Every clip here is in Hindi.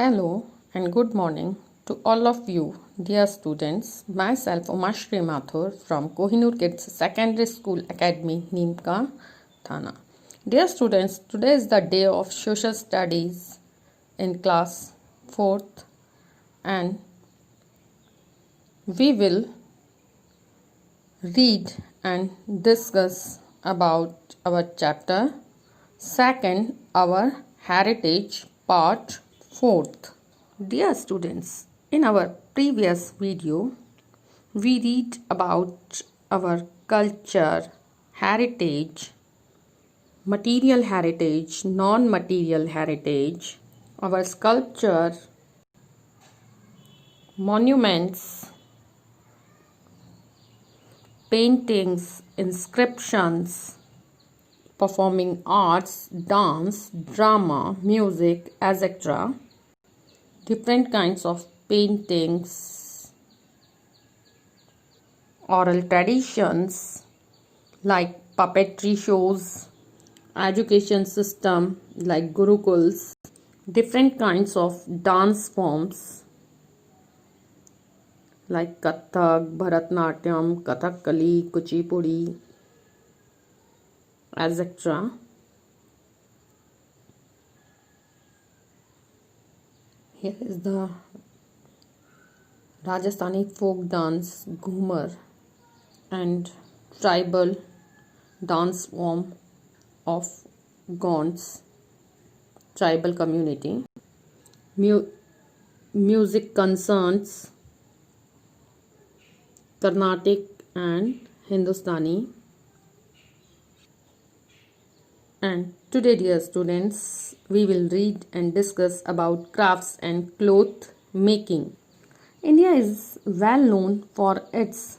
Hello and good morning to all of you, dear students. Myself Umashri Mathur from Kohinoor Kids Secondary School Academy, Nimka, Thana. Dear students, today is the day of social studies in class 4th and we will read and discuss about our chapter 2nd, our heritage part 4th. Dear students, in our previous video, we read about our culture, heritage, material heritage, non-material heritage, our sculpture, monuments, paintings, inscriptions, performing arts, dance, drama, music, etc. Different kinds of paintings, oral traditions like puppetry shows, education system like gurukuls, different kinds of dance forms like Kathak, Bharatnatyam, Kathakali, Kuchipudi, etc. Here is the Rajasthani folk dance, Ghumar, and tribal dance form of Gonds tribal community. Music concerns Carnatic and Hindustani. And today, dear students, we will read and discuss about crafts and cloth making. India is well known for its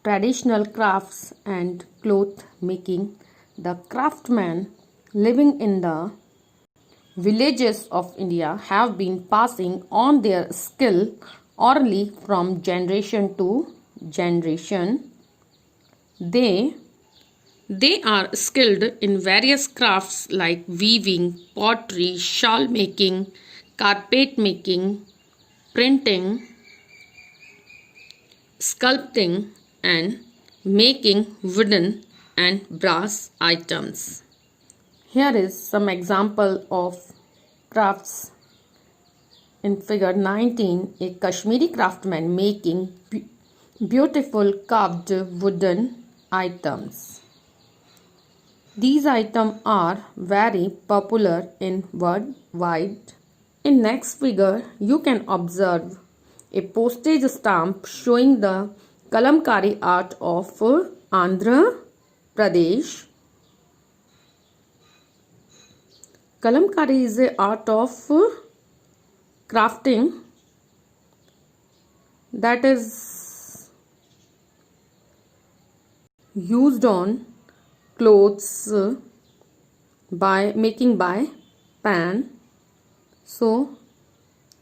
traditional crafts and cloth making. The craftsmen living in the villages of India have been passing on their skill orally from generation to generation. They are skilled in various crafts like weaving, pottery, shawl making, carpet making, printing, sculpting, and making wooden and brass items. Here is some example of crafts. In figure 19, a Kashmiri craftsman making beautiful carved wooden items. These items are very popular in worldwide. In next figure, you can observe a postage stamp showing the Kalamkari art of Andhra Pradesh. Kalamkari is the art of crafting that is used on clothes by pan, so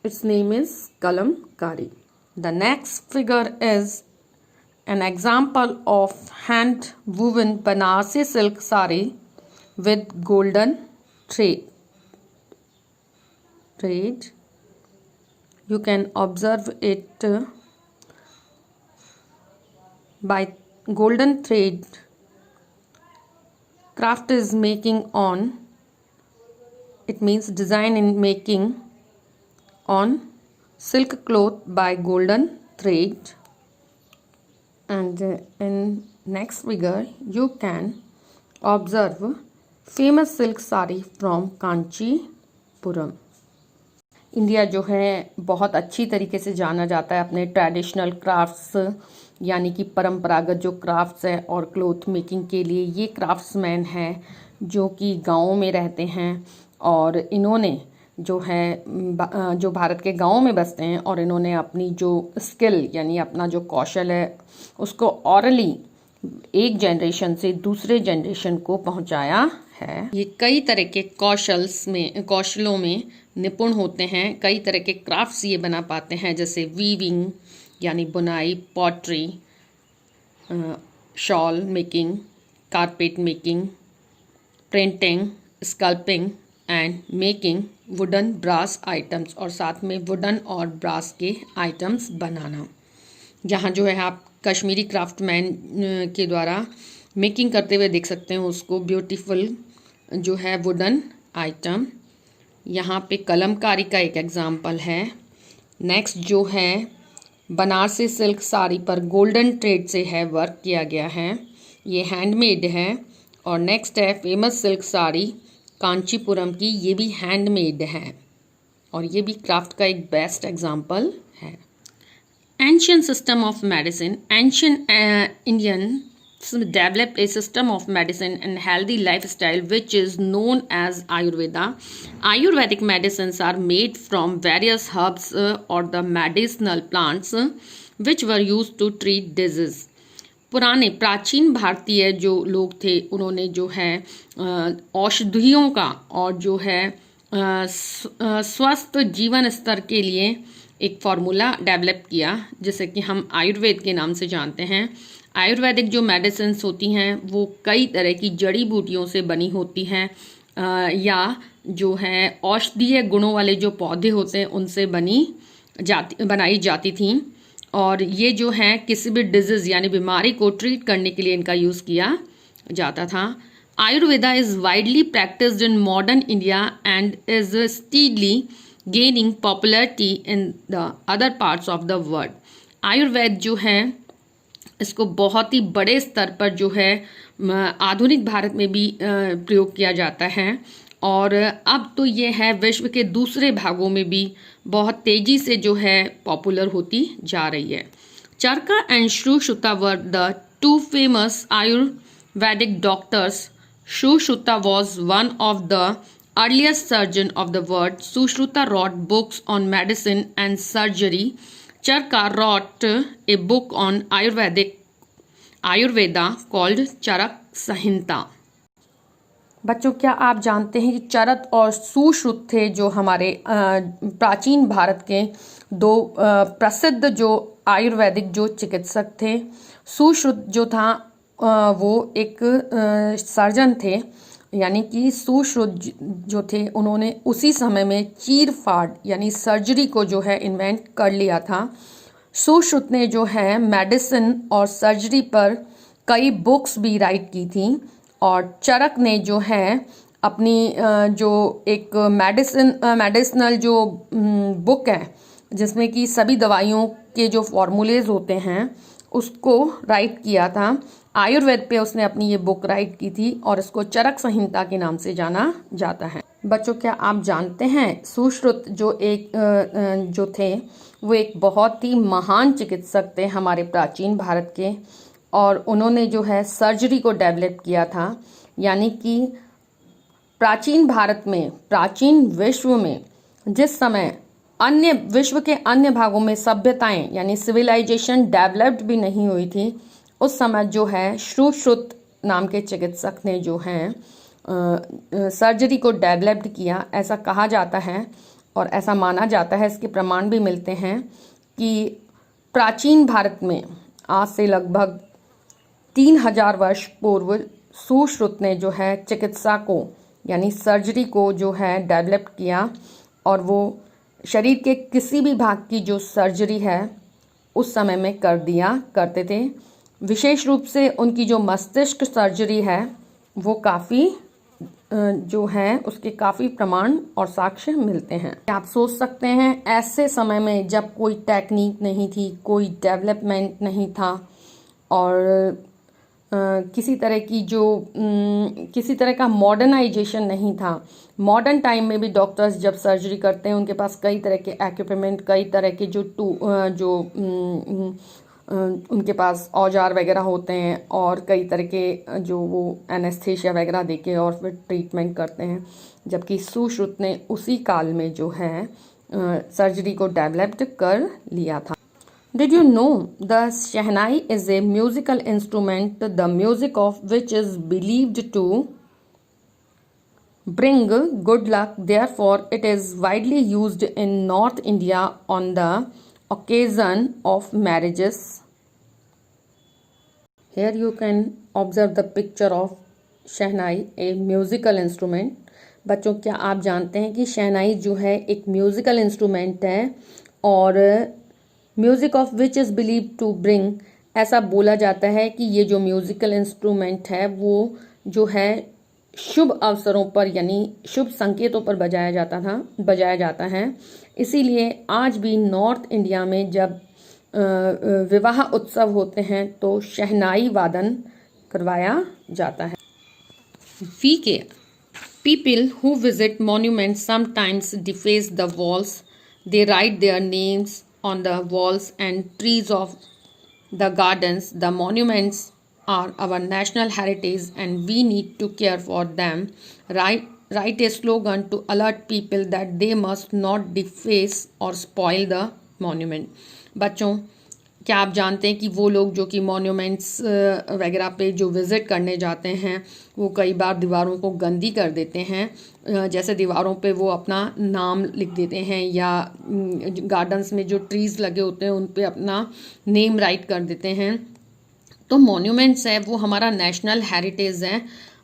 its name is Kalamkari. The next figure is an example of hand woven Banarsi silk sari with golden thread. You can observe it by golden thread. Craft is making on, it means design in making on silk cloth by golden thread. And in next figure you can observe famous silk sari from Kanchipuram. India जो है बहुत अच्छी तरीके से जाना जाता है अपने ट्रेडिशनल क्राफ्ट्स यानी कि परंपरागत जो क्राफ्ट्स हैं और क्लॉथ मेकिंग के लिए। ये क्राफ्ट्समैन हैं जो कि गाँव में रहते हैं और इन्होंने जो है जो भारत के गाँव में बसते हैं और इन्होंने अपनी जो स्किल यानी अपना जो कौशल है उसको ऑरली एक जनरेशन से दूसरे जनरेशन को पहुंचाया है। ये कई तरह के कौशलों में निपुण होते हैं। कई तरह के क्राफ्ट्स ये बना पाते हैं जैसे वीविंग यानी बुनाई, pottery, shawl making, carpet making, printing, sculpting and making wooden brass items, और साथ में वुडन और ब्रास के आइटम्स बनाना। जहाँ जो है आप कश्मीरी क्राफ्टमैन के द्वारा मेकिंग करते हुए देख सकते हैं उसको, ब्यूटीफुल जो है वुडन आइटम। यहाँ पे कलमकारी का एक एग्जाम्पल है। नेक्स्ट जो है बनारसी सिल्क साड़ी पर गोल्डन थ्रेड से है वर्क किया गया है, ये हैंडमेड है। और नेक्स्ट है फेमस सिल्क साड़ी कांचीपुरम की, ये भी हैंडमेड है और ये भी क्राफ्ट का एक बेस्ट एग्जाम्पल है। Ancient system of medicine. Ancient Indians developed a system of medicine and healthy lifestyle which is known as Ayurveda. Ayurvedic medicines are made from various herbs or the medicinal plants which were used to treat disease. पुराने प्राचीन भारतीय जो लोग थे उन्होंने जो है औषधियों का और जो है स्वस्थ जीवन स्तर के लिए एक फार्मूला डेवलप किया जिसे कि हम आयुर्वेद के नाम से जानते हैं। आयुर्वेदिक जो मेडिसिन्स होती हैं वो कई तरह की जड़ी बूटियों से बनी होती हैं या जो है औषधीय गुणों वाले जो पौधे होते हैं उनसे बनाई जाती थीं, और ये जो है किसी भी डिजीज़ यानी बीमारी को ट्रीट करने के लिए इनका यूज़ किया जाता था। Ayurveda is widely practised in modern India and is steadily gaining popularity in the other parts of the world. Ayurveda जो है इसको बहुत ही बड़े स्तर पर जो है आधुनिक भारत में भी प्रयोग किया जाता है, और अब तो ये है विश्व के दूसरे भागों में भी बहुत तेज़ी से जो है पॉपुलर होती जा रही है। Charaka and Sushruta were the two famous Ayurvedic doctors. Sushruta was one of the earliest surgeon of the world. Sushruta wrote books on medicine and surgery. Charaka wrote a book on Ayurveda called Charak Samhita. बच्चों, क्या आप जानते हैं कि चरक और सुश्रुत थे जो हमारे प्राचीन भारत के दो प्रसिद्ध जो आयुर्वेदिक जो चिकित्सक थे। सुश्रुत जो था वो एक सर्जन थे, यानी कि सुश्रुत जो थे उन्होंने उसी समय में चीर फाड़ यानी सर्जरी को जो है इन्वेंट कर लिया था। सुश्रुत ने जो है मेडिसिन और सर्जरी पर कई बुक्स भी राइट की थी, और चरक ने जो है अपनी जो एक मेडिसिनल जो बुक है जिसमें कि सभी दवाइयों के जो फॉर्मूलेज होते हैं उसको राइट किया था। आयुर्वेद पे उसने अपनी ये बुक राइट की थी और इसको चरक संहिता के नाम से जाना जाता है। बच्चों, क्या आप जानते हैं सुश्रुत जो थे वो एक बहुत ही महान चिकित्सक थे हमारे प्राचीन भारत के, और उन्होंने जो है सर्जरी को डेवलप किया था। यानी कि प्राचीन भारत में, प्राचीन विश्व में जिस समय अन्य विश्व के अन्य भागों में सभ्यताएं यानी सिविलाइजेशन डेवलप्ड भी नहीं हुई थी, उस समय जो है सुश्रुत नाम के चिकित्सक ने जो है सर्जरी को डेवलप्ड किया, ऐसा कहा जाता है और ऐसा माना जाता है। इसके प्रमाण भी मिलते हैं कि प्राचीन भारत में आज से लगभग 3000 वर्ष पूर्व सुश्रुत ने जो है चिकित्सा को यानी सर्जरी को जो है डेवलप किया, और वो शरीर के किसी भी भाग की जो सर्जरी है उस समय में कर दिया करते थे। विशेष रूप से उनकी जो मस्तिष्क सर्जरी है वो काफ़ी जो है उसके काफ़ी प्रमाण और साक्ष्य मिलते हैं। आप सोच सकते हैं ऐसे समय में जब कोई टेक्निक नहीं थी, कोई डेवलपमेंट नहीं था, और किसी तरह का मॉडर्नाइजेशन नहीं था। मॉडर्न टाइम में भी डॉक्टर्स जब सर्जरी करते हैं उनके पास कई तरह के इक्विपमेंट, कई तरह के उनके पास औजार वगैरह होते हैं, और कई तरह के जो वो एनेस्थेशिया वगैरह देके और फिर ट्रीटमेंट करते हैं। जबकि सुश्रुत ने उसी काल में जो है सर्जरी को डेवलप्ड कर लिया था। Did you know the Shehnai is a musical instrument, the music of which is believed to bring good luck? Therefore, it is widely used in North India on the occasion of marriages. Here you can observe the picture of Shehnai, a musical instrument. बच्चों, क्या आप जानते हैं कि शहनाई जो है एक म्यूज़िकल इंस्ट्रूमेंट है और music of which is believe to bring, ऐसा बोला जाता है कि ये जो म्यूज़िकल इंस्ट्रूमेंट है वो जो है शुभ अवसरों पर यानी शुभ संकेतों पर बजाया जाता है। इसीलिए आज भी नॉर्थ इंडिया में जब विवाह उत्सव होते हैं तो शहनाई वादन करवाया जाता है। VK. People who visit monuments sometimes deface the walls. They write their names on the walls and trees of the gardens. The monuments are our national heritage and we need to care for them. Write a slogan to alert people that they must not deface or spoil the monument. बच्चों, क्या आप जानते हैं कि वो लोग जो कि मॉन्यूमेंट्स वगैरह पे जो विज़िट करने जाते हैं वो कई बार दीवारों को गंदी कर देते हैं। जैसे दीवारों पे वो अपना नाम लिख देते हैं या गार्डन्स में जो ट्रीज़ लगे होते हैं उन पे अपना नेम राइट कर देते हैं। तो मॉन्यूमेंट्स है वो हमारा नेशनल हेरिटेज है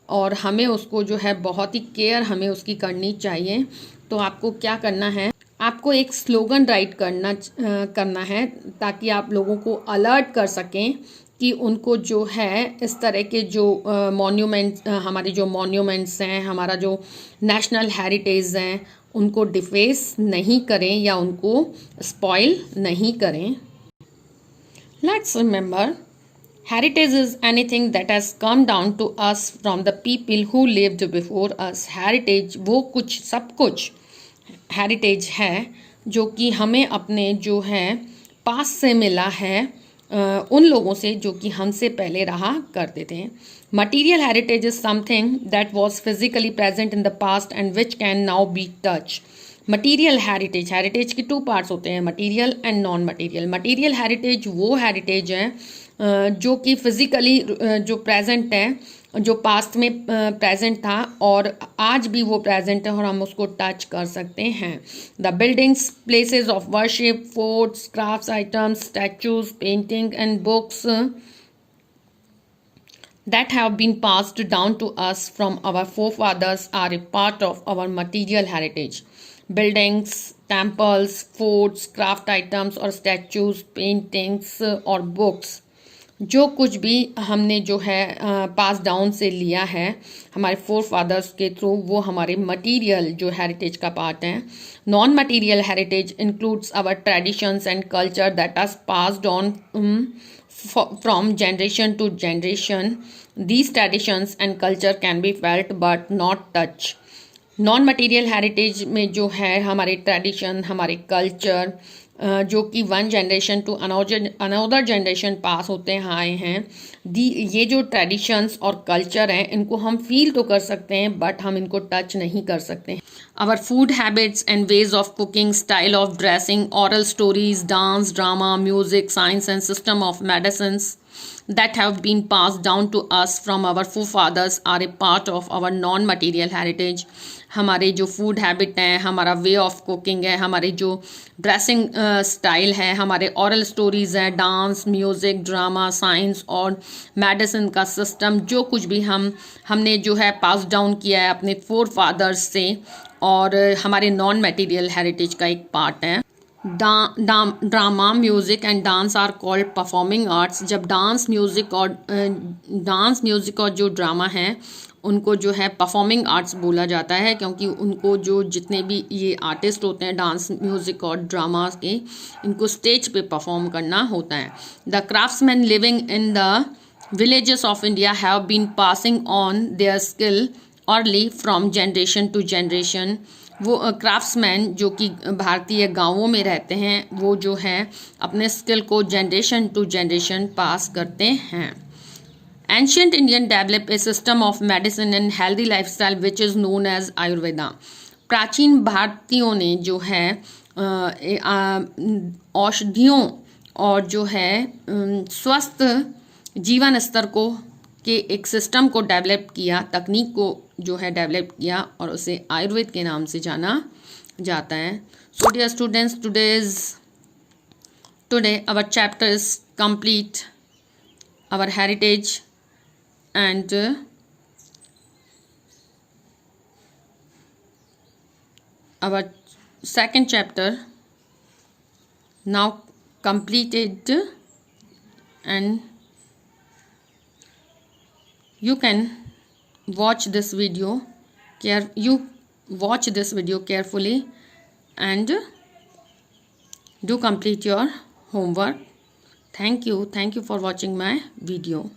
और हमें उसको जो है बहुत ही केयर हमें उसकी करनी चाहिए। तो आपको क्या करना है, आपको एक स्लोगन राइट करना है ताकि आप लोगों को अलर्ट कर सकें कि उनको जो है इस तरह के जो हमारी जो मॉन्यूमेंट्स हैं, हमारा जो नेशनल हेरिटेज हैं, उनको डिफेस नहीं करें या उनको स्पॉइल नहीं करें। Let's remember, heritage is anything that has come down to us from the people who lived before us. Heritage वो कुछ सब कुछ हेरिटेज है जो कि हमें अपने जो है पास से मिला है उन लोगों से जो कि हमसे पहले रहा करते थे। Material heritage is something that was physically present in the past and which can now be touch. Material heritage के टू पार्ट्स होते हैं, material and non material. Material heritage वो हेरिटेज है जो कि फिजिकली जो प्रेजेंट है, जो पास्ट में प्रेजेंट था और आज भी वो प्रेजेंट है और हम उसको टच कर सकते हैं। The buildings, places of worship, forts, crafts items, statues, painting and books that have been passed down to us from our forefathers are a part of our material heritage. Buildings, temples, forts, craft items और statues, paintings और books, जो कुछ भी हमने जो है पास डाउन से लिया है हमारे फोर फादर्स के थ्रू, वो हमारे मटीरियल जो हेरिटेज का पार्ट है। Non material heritage includes our traditions and culture that are passed on from generation to generation. These traditions and culture can be felt but not touched. Non material heritage में जो है हमारे ट्रेडिशन, हमारे कल्चर जो कि one generation to another generation pass होते आए हैं, ये जो ट्रेडिशंस और कल्चर हैं इनको हम फील तो कर सकते हैं बट हम इनको टच नहीं कर सकते। Our food habits and ways of cooking, style of dressing, oral stories, dance, drama, music, science and system of medicines that have been passed down to us from our forefathers are a part of our non-material heritage. हमारे जो फूड हैबिट हैं, हमारा वे ऑफ कुकिंग है, हमारी जो ड्रेसिंग स्टाइल है, हमारे ऑरल स्टोरीज़ हैं, डांस, म्यूज़िक, ड्रामा, साइंस और मेडिसिन का सिस्टम, जो कुछ भी हमने जो है पास डाउन किया है अपने फोर फादर्स से और हमारे नॉन मटेरियल हेरिटेज का एक पार्ट है। Drama, music and dance are called performing arts. जब डांस म्यूज़िक और जो ड्रामा है उनको जो है परफॉर्मिंग आर्ट्स बोला जाता है, क्योंकि उनको जो जितने भी ये आर्टिस्ट होते हैं डांस, म्यूज़िक और ड्रामा के, इनको स्टेज पे परफॉर्म करना होता है। The craftsman living in the villages of India have been passing on their skill early from generation to generation. वो क्राफ्ट्समैन जो कि भारतीय गांवों में रहते हैं वो जो है अपने स्किल को जनरेशन टू जनरेशन पास करते हैं। Ancient Indian develop a system of medicine and healthy lifestyle which is known as Ayurveda. प्राचीन भारतीयों ने जो है औषधियों और जो है स्वस्थ जीवन स्तर को के एक सिस्टम को डेवलप किया, तकनीक को जो है डेवलप किया और उसे आयुर्वेद के नाम से जाना जाता है। So dear students, today our chapter is complete, our heritage and our second chapter now completed, and you can watch this video carefully and do complete your homework. Thank you for watching my video.